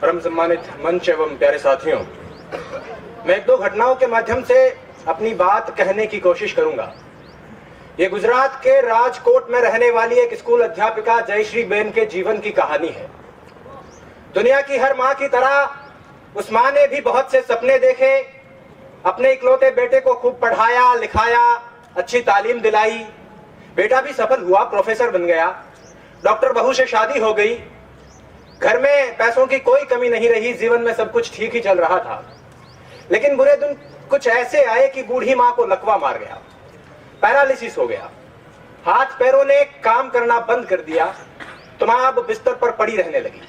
परम सम्मानित मंच एवं प्यारे साथियों, मैं एक दो घटनाओं के माध्यम से अपनी बात कहने की कोशिश करूंगा। ये गुजरात के राजकोट में रहने वाली एक स्कूल अध्यापिका जयश्री बेन के जीवन की कहानी है। दुनिया की हर माँ की तरह उस माँ ने भी बहुत से सपने देखे, अपने इकलौते बेटे को खूब पढ़ाया लिखाया, अच्छी तालीम दिलाई। बेटा भी सफल हुआ, प्रोफेसर बन गया, डॉक्टर बहू से शादी हो गई, घर में पैसों की कोई कमी नहीं रही, जीवन में सब कुछ ठीक ही चल रहा था। लेकिन बुरे दिन कुछ ऐसे आए कि बूढ़ी माँ को लकवा मार गया, पैरालिसिस हो गया, हाथ पैरों ने काम करना बंद कर दिया, तो माँ अब बिस्तर पर पड़ी रहने लगी।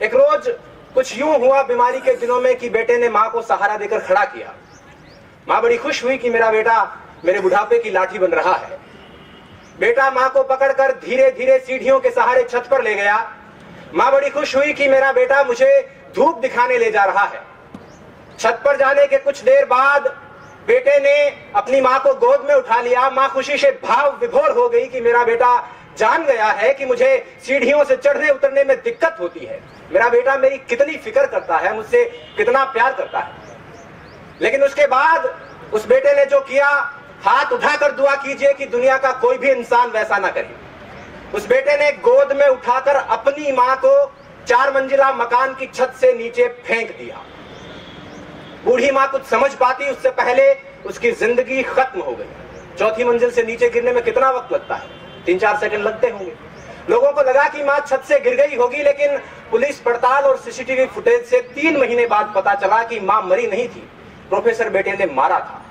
एक रोज कुछ यूं हुआ बीमारी के दिनों में कि बेटे ने माँ को सहारा देकर खड़ा किया। माँ बड़ी खुश हुई कि मेरा बेटा मेरे बुढ़ापे की लाठी बन रहा है। बेटा माँ को पकड़कर धीरे धीरे सीढ़ियों के सहारे छत पर ले गया। माँ बड़ी खुश हुई कि मेरा बेटा मुझे धूप दिखाने ले जा रहा है। छत पर जाने के कुछ देर बाद बेटे ने अपनी माँ को गोद में उठा लिया। माँ खुशी से भाव विभोर हो गई कि मेरा बेटा जान गया है कि मुझे सीढ़ियों से चढ़ने उतरने में दिक्कत होती है, मेरा बेटा मेरी कितनी फिक्र करता है, मुझसे कितना प्यार करता है। लेकिन उसके बाद उस बेटे ने जो किया, हाथ उठाकर दुआ कीजिए कि दुनिया का कोई भी इंसान वैसा ना करे। उस बेटे ने गोद में उठाकर अपनी माँ को 4 मंजिला मकान की छत से नीचे फेंक दिया। बूढ़ी माँ कुछ समझ पाती उससे पहले उसकी जिंदगी खत्म हो गई। 4थी मंजिल से नीचे गिरने में कितना वक्त लगता है? 3-4 सेकंड लगते होंगे। लोगों को लगा कि माँ छत से गिर गई होगी, लेकिन पुलिस पड़ताल और सीसीटीवी फुटेज से 3 महीने बाद पता चला कि माँ मरी नहीं थी, प्रोफेसर बेटे ने मारा था।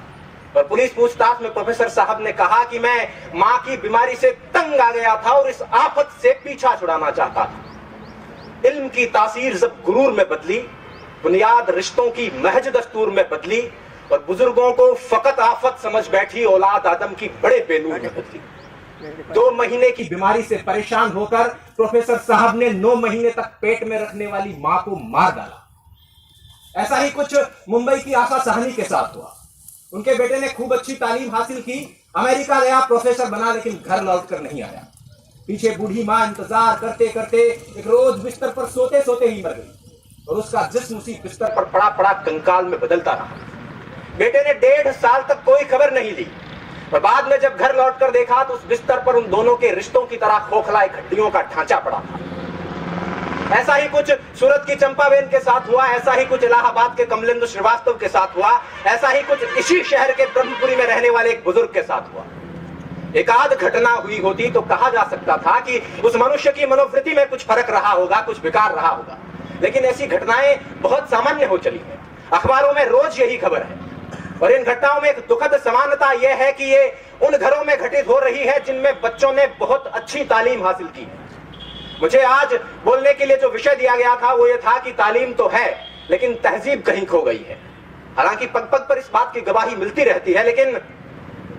और पुलिस पूछताछ में प्रोफेसर साहब ने कहा कि मैं माँ की बीमारी से तंग आ गया था और इस आफत से पीछा छुड़ाना चाहता था। इल्म की तासीर जब गुरूर में बदली, बुनियाद रिश्तों की महज दस्तूर में बदली और बुजुर्गों को फकत आफत समझ बैठी औलाद आदम की बड़े बेनूर में बदली। 2 महीने की बीमारी से परेशान होकर प्रोफेसर साहब ने 9 महीने तक पेट में रखने वाली मां को मार डाला। ऐसा ही कुछ मुंबई की आशा साहनी के साथ हुआ। उनके बेटे ने खूब अच्छी तालीम हासिल की, अमेरिका गया, प्रोफेसर बना, लेकिन घर लौटकर नहीं आया। पीछे बूढ़ी मां इंतजार करते करते एक रोज बिस्तर पर सोते सोते ही मर गई और उसका जिस्म उसी बिस्तर पर पड़ा पड़ा कंकाल में बदलता रहा। बेटे ने 1.5 साल तक कोई खबर नहीं ली और बाद में जब घर लौटकर देखा तो उस बिस्तर पर उन दोनों के रिश्तों की तरह खोखला हड्डियों का ढांचा पड़ा था। ऐसा ही कुछ सूरत की चंपाबेन के साथ हुआ, ऐसा ही कुछ इलाहाबाद के कमलेंद्र श्रीवास्तव के साथ हुआ, ऐसा ही कुछ इसी शहर के ब्रह्मपुरी में रहने वाले एक बुजुर्ग के साथ हुआ। एक आध घटना हुई होती तो कहा जा सकता था कि उस मनुष्य की मनोवृत्ति में कुछ फर्क रहा होगा, कुछ विकार रहा होगा, लेकिन ऐसी घटनाएं बहुत सामान्य हो चली है। अखबारों में रोज यही खबर है और इन घटनाओं में एक दुखद समानता यह है कि ये उन घरों में घटित हो रही है जिनमें बच्चों ने बहुत अच्छी तालीम हासिल की है। मुझे आज बोलने के लिए जो विषय दिया गया था वो ये था कि तालीम तो है लेकिन तहजीब कहीं खो गई है। हालांकि पग पग पर इस बात की गवाही मिलती रहती है, लेकिन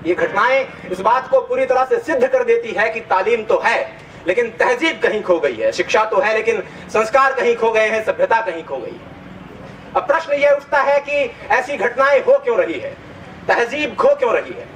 ये घटनाएं इस बात को पूरी तरह से सिद्ध कर देती है कि तालीम तो है लेकिन तहजीब कहीं खो गई है। शिक्षा तो है लेकिन संस्कार कहीं खो गए हैं, सभ्यता कहीं खो गई है। अब प्रश्न यह उठता है कि ऐसी घटनाएं हो क्यों रही है, तहजीब खो क्यों रही है।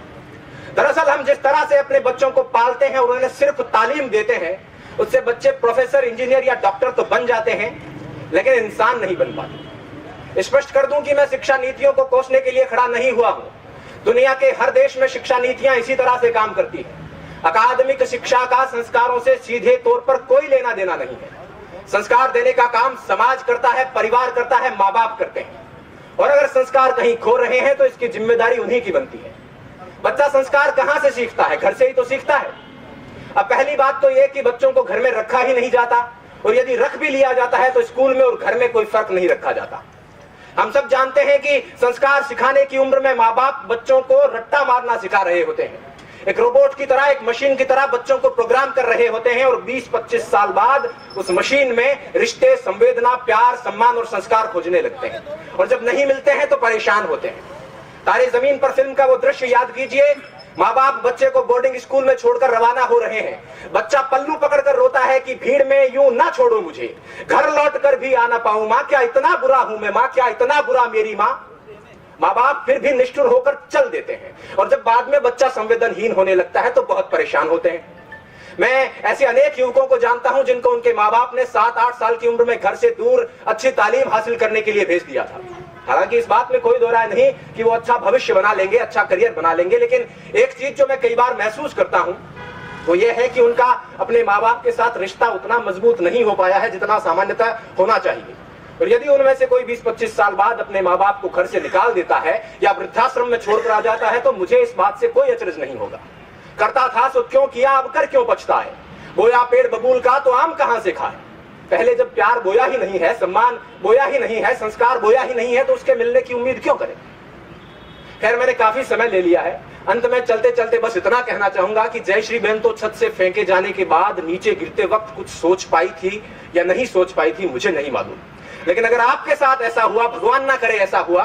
दरअसल हम जिस तरह से अपने बच्चों को पालते हैं और उन्हें सिर्फ तालीम देते हैं, उससे बच्चे प्रोफेसर, इंजीनियर या डॉक्टर तो बन जाते हैं लेकिन इंसान नहीं बन पाते। स्पष्ट कर दूं कि मैं शिक्षा नीतियों को कोसने के लिए खड़ा नहीं हुआ हूं। दुनिया के हर देश में शिक्षा नीतियां इसी तरह से काम करती हैं। अकादमिक शिक्षा का संस्कारों से सीधे तौर पर कोई लेना देना नहीं है। संस्कार देने का काम समाज करता है, परिवार करता है, माँ बाप करते हैं। और अगर संस्कार कहीं खो रहे हैं तो इसकी जिम्मेदारी उन्हीं की बनती है। बच्चा संस्कार कहां से सीखता है? घर से ही तो सीखता है। अब पहली बात तो यह कि बच्चों को घर में रखा ही नहीं जाता और यदि रख भी लिया जाता है तो स्कूल में और घर में कोई फर्क नहीं रखा जाता। हम सब जानते हैं कि संस्कार सिखाने की उम्र में माँ बाप बच्चों को रट्टा मारना सिखा रहे होते हैं। एक रोबोट की तरह, एक मशीन की तरह बच्चों को प्रोग्राम कर रहे होते हैं और 20-25 साल बाद उस मशीन में रिश्ते, संवेदना, प्यार, सम्मान और संस्कार खोजने लगते हैं और जब नहीं मिलते हैं तो परेशान होते हैं। तारे जमीन पर फिल्म का वो दृश्य याद कीजिए। माँ बाप बच्चे को बोर्डिंग स्कूल में छोड़कर रवाना हो रहे हैं। बच्चा पल्लू पकड़कर रोता है कि भीड़ में यूं ना छोड़ो मुझे, घर लौट कर भी आना पाऊं माँ, क्या इतना बुरा हूं मैं माँ, क्या इतना बुरा मेरी माँ। माँ बाप फिर भी निष्ठुर होकर चल देते हैं और जब बाद में बच्चा संवेदनहीन होने लगता है तो बहुत परेशान होते हैं। मैं ऐसे अनेक युवकों को जानता हूं जिनको उनके माँ बाप ने 7-8 साल की उम्र में घर से दूर अच्छी तालीम हासिल करने के लिए भेज दिया था। हालांकि इस बात में कोई दो राय नहीं कि वो अच्छा भविष्य बना लेंगे, अच्छा करियर बना लेंगे, लेकिन एक चीज जो मैं कई बार महसूस करता हूं वो ये है कि उनका अपने माँ बाप के साथ रिश्ता उतना मजबूत नहीं हो पाया है जितना सामान्यतः होना चाहिए। और यदि उनमें से कोई 20-25 साल बाद अपने माँ बाप को घर से निकाल देता है या वृद्धाश्रम में छोड़कर आ जाता है तो मुझे इस बात से कोई अचरज नहीं होगा। करता था सो क्यों किया, अब कर क्यों पछताए। बोया पेड़ बबूल का तो आम कहां से खाए। पहले जब प्यार बोया ही नहीं है, सम्मान बोया ही नहीं है, संस्कार बोया ही नहीं है तो उसके मिलने की उम्मीद क्यों करें। खैर मैंने काफी समय ले लिया है। अंत में चलते चलते बस इतना कहना चाहूंगा कि जयश्री बहन तो छत से फेंके जाने के बाद नीचे गिरते वक्त कुछ सोच पाई थी या नहीं सोच पाई थी मुझे नहीं मालूम, लेकिन अगर आपके साथ ऐसा हुआ, भगवान ना करे ऐसा हुआ,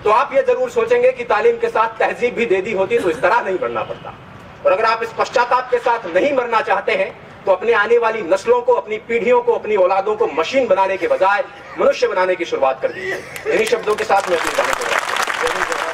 तो आप ये जरूर सोचेंगे कि तालीम के साथ तहजीब भी दे दी होती तो इस तरह नहीं बढ़ना पड़ता। और अगर आप इस पश्चाताप के साथ नहीं मरना चाहते हैं तो अपने आने वाली नस्लों को, अपनी पीढ़ियों को, अपनी औलादों को मशीन बनाने के बजाय मनुष्य बनाने की शुरुआत कर दीजिए। इन्हीं शब्दों के साथ मैं अपनी बात कर रहा हूं।